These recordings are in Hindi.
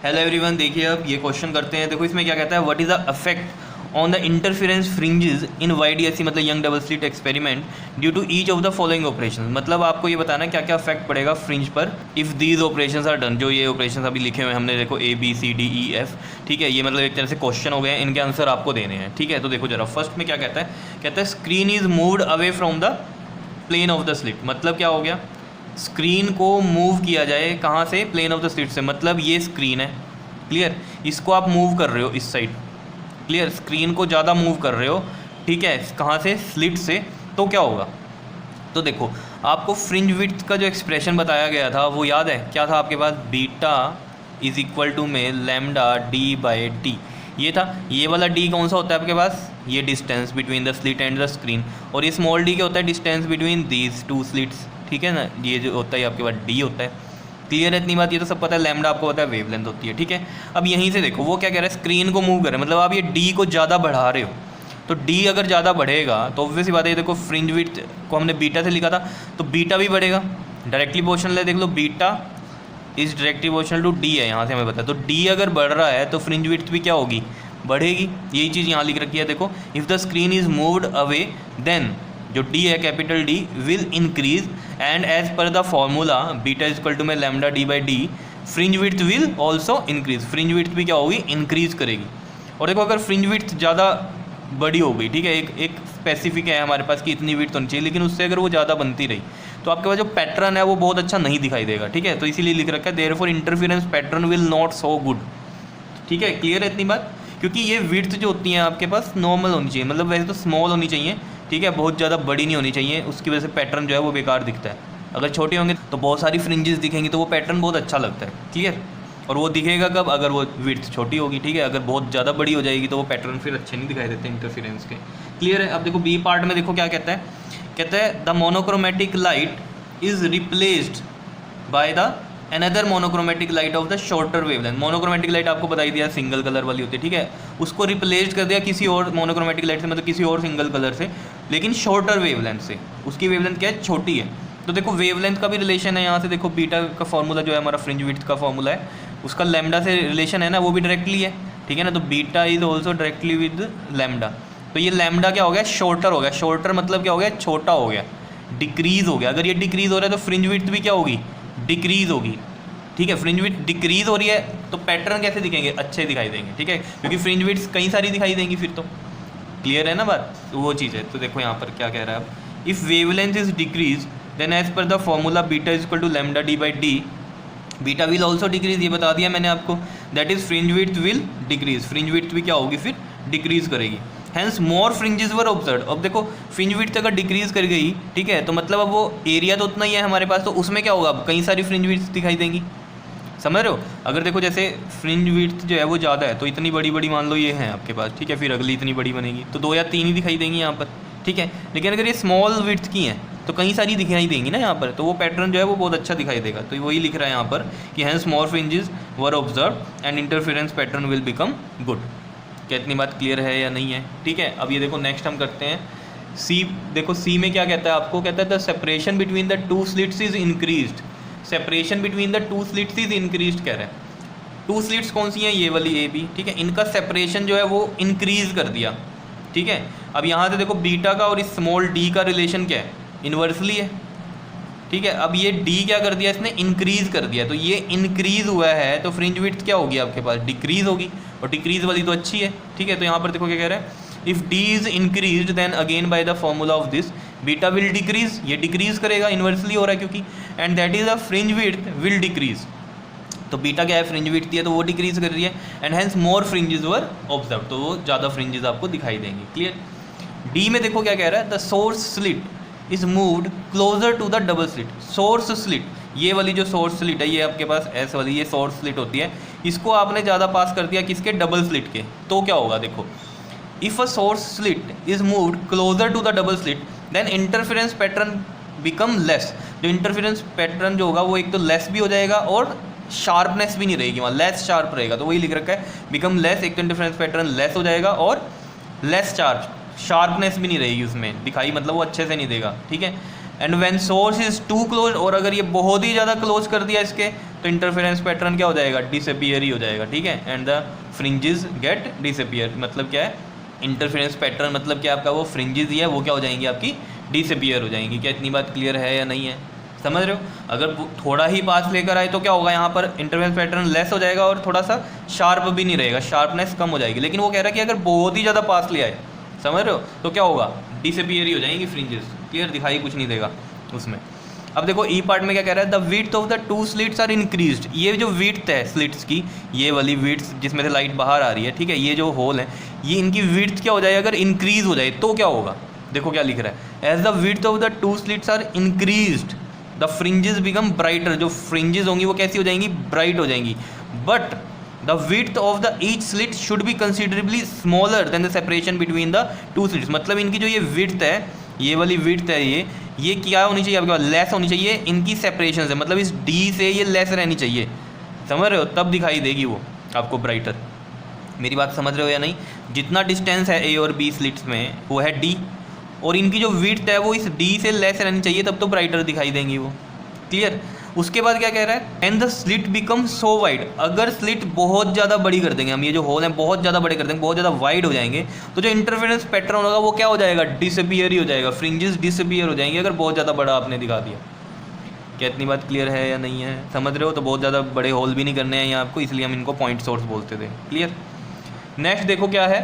हेलो एवरीवन, देखिए अब ये क्वेश्चन करते हैं। देखो इसमें क्या कहता है, what is the effect on the interference fringes in YDSC मतलब young double slit experiment due to each of the following operation. मतलब आपको ये बताना है क्या क्या इफेक्ट पड़ेगा फ्रिंज पर if these operations are done. जो ये ऑपरेशन अभी लिखे हुए हैं हमने, देखो ABCDEF, ठीक है, ये मतलब एक तरह से क्वेश्चन हो गए हैं, इनके आंसर आपको देने हैं। ठीक है, तो देखो जरा फर्स्ट में क्या कहता है screen is moved away from the plane of the slit. मतलब क्या हो गया, स्क्रीन को मूव किया जाए कहाँ से, प्लेन ऑफ द स्लिट से। मतलब ये स्क्रीन है, क्लियर, इसको आप मूव कर रहे हो इस साइड, क्लियर, स्क्रीन को ज़्यादा मूव कर रहे हो, ठीक है, कहाँ से, स्लिट से। तो क्या होगा, तो देखो आपको फ्रिंज विड्थ का जो एक्सप्रेशन बताया गया था वो याद है, क्या था आपके पास, बीटा इज इक्वल टू में लैम्डा डी बाई टी। ये था, ये वाला डी कौन सा होता है आपके पास, ये distance between the slit and the screen, और ये स्मॉल डी क्या होता है, distance between these two slits, ठीक है ना, ये जो होता है आपके पास डी होता है। क्लियर है इतनी बात, ये तो सब पता है, लैम्डा आपको पता है वेवलेंथ होती है। ठीक है, अब यहीं से देखो वो क्या कह रहा है, स्क्रीन को मूव कर रहे हैं, मतलब आप ये डी को ज़्यादा बढ़ा रहे हो। तो डी अगर ज़्यादा बढ़ेगा तो ऑब्वियस सी बात है, देखो फ्रिंज विड्थ को हमने बीटा से लिखा था तो बीटा भी बढ़ेगा, डायरेक्टली प्रोपोर्शनल है। देख लो beta is directly proportional to D है, यहाँ से हमें पता है। तो डी अगर बढ़ रहा है तो फ्रिंज विड्थ भी क्या होगी, बढ़ेगी। यही चीज़ यहाँ लिख रखी है, देखो if the screen is moved away then जो डी है capital D will increase and as per the formula beta is equal to में lambda D by D fringe width will also increase. Fringe width भी क्या होगी, इंक्रीज करेगी। और देखो अगर फ्रिंज विड्थ ज़्यादा बड़ी हो गई, ठीक है, एक स्पेसिफिक है हमारे पास कि इतनी विड्थ होनी चाहिए, लेकिन उससे अगर वो ज़्यादा बनती रही तो आपके पास जो पैटर्न है वो बहुत अच्छा नहीं दिखाई देगा। ठीक है, तो इसीलिए लिख रखा है therefore interference pattern will not so good. ठीक है, क्लियर है इतनी बात, क्योंकि ये विड्थ जो होती है आपके पास नॉर्मल होनी चाहिए, मतलब वैसे तो स्मॉल होनी चाहिए, ठीक है, बहुत ज़्यादा बड़ी नहीं होनी चाहिए, उसकी वजह से पैटर्न जो है वो बेकार दिखता है। अगर छोटे होंगे तो बहुत सारी फ्रिंजेस दिखेंगी तो वो पैटर्न बहुत अच्छा लगता है। क्लियर, और वो दिखेगा कब, अगर वो विड्थ छोटी होगी। ठीक है, अगर बहुत ज़्यादा बड़ी हो जाएगी तो वो पैटर्न फिर अच्छे नहीं दिखाई देते इंटरफेरेंस के। क्लियर है। अब देखो बी पार्ट में देखो क्या कहता है the monochromatic light is replaced by the another monochromatic light of the shorter wavelength. Monochromatic light आपको बताई दिया सिंगल कलर वाली होती है, ठीक है, उसको रिप्लेस कर दिया किसी और मोनोक्रोमेटिक लाइट से, मतलब किसी और सिंगल कलर से, लेकिन शॉर्टर वेवलेंथ से। उसकी वेवलेंथ क्या है, छोटी है। तो देखो वेवलेंथ का भी रिलेशन है यहाँ से, देखो बीटा का फॉर्मूला जो है हमारा फ्रिंज विड्थ का फॉर्मूला है, उसका लैम्डा से रिलेशन है ना, वो भी डायरेक्टली है। ठीक है ना, तो beta is also directly with lambda. तो ये लैम्डा क्या हो गया, शॉर्टर हो गया। शॉर्टर मतलब क्या हो गया, छोटा हो गया, डिक्रीज हो गया। अगर ये डिक्रीज हो रहा है तो फ्रिंज विड्थ भी क्या होगी, डिक्रीज होगी। ठीक है, फ्रिंज विड्थ डिक्रीज हो रही है तो पैटर्न कैसे दिखेंगे, अच्छे दिखाई देंगे। ठीक है, क्योंकि फ्रिंज विड्थ कई सारी दिखाई देंगी फिर तो। क्लियर है ना बात, तो वो चीज़ है। तो देखो यहाँ पर क्या कह रहा है अब, if wavelength is decrease then as per the formula beta is equal to lambda D by D beta will also decrease. ये बता दिया मैंने आपको, that is fringe width will decrease. Fringe width भी क्या होगी, फिर डिक्रीज करेगी। Hence more fringes were observe. अब देखो फ्रिंज विड्थ अगर डिक्रीज कर गई, ठीक है, तो मतलब अब वो एरिया तो उतना ही है हमारे पास, तो उसमें क्या होगा, अब कई सारी फ्रिंज विड्थ दिखाई देंगी। समझ रहे हो, अगर देखो जैसे फ्रिंज विड्थ जो है वो ज़्यादा है तो इतनी बड़ी बड़ी मान लो ये है आपके पास, ठीक है, फिर अगली इतनी बड़ी बनेगी तो 2 या 3 ही दिखाई देंगी यहाँ पर। ठीक है, लेकिन अगर ये स्मॉल विड्थ की हैं तो कई सारी दिखाई देंगी ना यहाँ पर, तो वो पैटर्न जो है वो बहुत अच्छा दिखाई देगा। तो वही लिख रहा है यहाँ पर कि hence more fringes were observe and interference pattern will become good. क्या इतनी बात क्लियर है या नहीं है। ठीक है, अब ये देखो नेक्स्ट हम करते हैं सी। देखो सी में क्या कहता है आपको, कहता है the separation between the two slits is increased. Separation between the two slits is increased कह रहा है। टू स्लिट्स कौन सी हैं, ये वाली ए बी, ठीक है, इनका सेपरेशन जो है वो इंक्रीज कर दिया। ठीक है, अब यहाँ से देखो बीटा का और इस स्मॉल डी का रिलेशन क्या है, इन्वर्सली है। ठीक है, अब ये डी क्या कर दिया, इसने इंक्रीज कर दिया, तो ये इंक्रीज हुआ है तो फ्रिंज विड्थ क्या होगी आपके पास, डिक्रीज होगी, और डिक्रीज वाली तो अच्छी है। ठीक है, तो यहाँ पर देखो क्या कह रहा है, if D is increase then again by the formula of this beta will decrease. ये डिक्रीज करेगा, इन्वर्सली हो रहा है क्योंकि, and that is a fringe width will decrease. तो बीटा क्या है, फ्रिंज विड्थ है तो वो डिक्रीज कर रही है, and hence more fringes were observe, तो वो ज़्यादा फ्रिंजेस आपको दिखाई देंगे। क्लियर। डी में देखो क्या कह रहा है, the source slit is moved closer to the double slit. Source slit, ये वाली जो सोर्स स्लिट है ये आपके पास एस वाली, ये सोर्स स्लिट होती है, इसको आपने ज़्यादा पास कर दिया किसके, डबल स्लिट के। तो क्या होगा, देखो if a source slit is moved closer to the double slit then interference pattern become less. जो इंटरफेरेंस पैटर्न जो होगा वो एक तो लेस भी हो जाएगा और शार्पनेस भी नहीं रहेगी, वहाँ लेस शार्प रहेगा। तो वही लिख रखा है बिकम लेस, एक तो इंटरफेरेंस पैटर्न लेस हो जाएगा और लेस शार्पनेस भी नहीं रहेगी उसमें दिखाई, मतलब वो अच्छे से नहीं देगा। ठीक है, and when source is too close, और अगर ये बहुत ही ज़्यादा क्लोज कर दिया इसके तो इंटरफेरेंस पैटर्न क्या हो जाएगा, डिसअपियर ही हो जाएगा, ठीक है। And the fringes get disappear, मतलब क्या है इंटरफेरेंस पैटर्न, मतलब क्या आपका वो फ्रिंजेस ही है वो क्या हो जाएंगी आपकी डिसअपियर हो जाएंगी। क्या इतनी बात क्लियर है या नहीं है, समझ रहे हो। अगर थोड़ा ही पास लेकर आए तो क्या होगा, यहाँ पर इंटरफेरेंस पैटर्न लेस हो जाएगा और थोड़ा सा शार्प भी नहीं रहेगा, शार्पनेस कम हो जाएगी। लेकिन वो कह रहा है कि अगर बहुत ही ज़्यादा पास ले आए, समझ रहे हो, तो क्या होगा, डिसअपियर ही हो जाएंगी फ्रिंजेस, क्लियर, दिखाई कुछ नहीं देगा उसमें। अब देखो ई पार्ट में क्या कह रहा है, the width of the two slits are increased. ये जो विड्थ है स्लिट्स की, ये वाली विड्थ जिसमें से लाइट बाहर आ रही है, ठीक है, ये जो होल है ये इनकी विड्थ क्या हो जाए, अगर इंक्रीज हो जाए तो क्या होगा, देखो क्या लिख रहा है, as the width of the two slits are increased the fringes become brighter. जो फ्रिंजेस होंगी वो कैसी हो जाएंगी, ब्राइट हो जाएंगी। But the width of the each slit should be considerably smaller than the separation between the two slits. मतलब इनकी जो ये विड्थ है, ये वाली विड्थ है, ये क्या होनी चाहिए आपके पास, लेस होनी चाहिए इनकी सेपरेशन से, मतलब इस डी से ये लेस रहनी चाहिए, समझ रहे हो, तब दिखाई देगी वो आपको ब्राइटर। मेरी बात समझ रहे हो या नहीं। जितना डिस्टेंस है ए और बी स्लिट्स में वो है डी, और इनकी जो विड्थ है वो इस डी से लेस रहनी चाहिए, तब तो ब्राइटर दिखाई देंगी वो, क्लियर। उसके बाद क्या कह रहा है, and the slit become so wide. अगर स्लिट बहुत ज़्यादा बड़ी कर देंगे हम, ये जो होल हैं बहुत ज़्यादा बड़े कर देंगे, बहुत ज़्यादा वाइड हो जाएंगे, तो जो इंटरफेरेंस पैटर्न होगा वो क्या हो जाएगा, डिसअपियर ही हो जाएगा, फ्रिंजेस डिसअपियर हो जाएंगे अगर बहुत ज़्यादा बड़ा आपने दिखा दिया। क्या इतनी बात क्लियर है या नहीं है, समझ रहे हो। तो बहुत ज़्यादा बड़े होल भी नहीं करने हैं यहाँ आपको, इसलिए हम इनको पॉइंट सोर्स बोलते थे, क्लियर। नेक्स्ट देखो क्या है,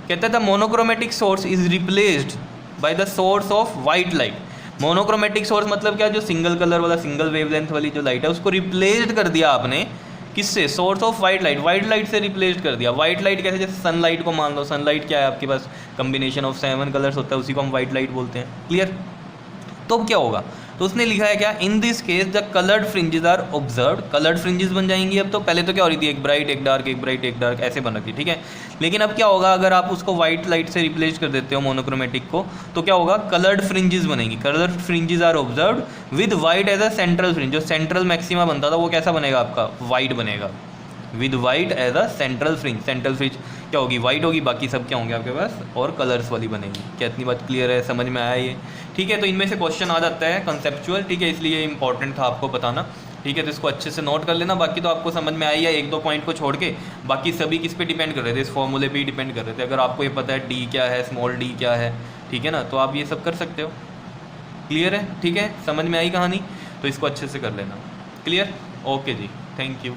कहता है the monochromatic source is replaced by the source of white light. Monochromatic source मतलब क्या, जो सिंगल कलर वाला, सिंगल वेवलेंथ वाली जो लाइट है उसको रिप्लेस्ड कर दिया आपने किससे, source of white light, white light से रिप्लेस्ड कर दिया। वाइट लाइट कैसे, जैसे सनलाइट को मान लो, सनलाइट क्या है आपके पास, कम्बिनेशन ऑफ 7 कलर्स होता है, उसी को हम वाइट लाइट बोलते हैं, क्लियर। तो अब क्या होगा, तो उसने लिखा है क्या, in this case the coloured fringes are observed. Coloured fringes बन जाएंगी अब तो, पहले तो क्या हो रही थी, एक ब्राइट एक डार्क, एक ब्राइट एक डार्क, ऐसे बन रही थी, ठीक है। लेकिन अब क्या होगा, अगर आप उसको वाइट लाइट से रिप्लेस कर देते हो मोनोक्रोमेटिक को, तो क्या होगा, कलर्ड फ्रिंजेस बनेंगी। Coloured fringes are observed with white as a central fringe. जो सेंट्रल मैक्सिमा बनता था वो कैसा बनेगा आपका, वाइट बनेगा, with white as a central fringe. Central fringe क्या होगी, वाइट होगी, बाकी सब क्या होंगे आपके पास, और कलर्स वाली बनेगी। क्या इतनी बात क्लियर है, समझ में आया ये, ठीक है। तो इनमें से क्वेश्चन आ जाता है कंसेप्चुअल, ठीक है, इसलिए इंपॉर्टेंट था आपको बताना, ठीक है। तो इसको अच्छे से नोट कर लेना, बाकी तो आपको समझ में आई है, एक दो पॉइंट को छोड़ के बाकी सभी किस पे डिपेंड कर रहे थे, इस फॉर्मूले पे ही डिपेंड कर रहे थे। अगर आपको ये पता है डी क्या है, स्मॉल डी क्या है, ठीक है ना, तो आप ये सब कर सकते हो, क्लियर है, ठीक है, समझ में आई कहानी। तो इसको अच्छे से कर लेना, clear, okay ji, thank you.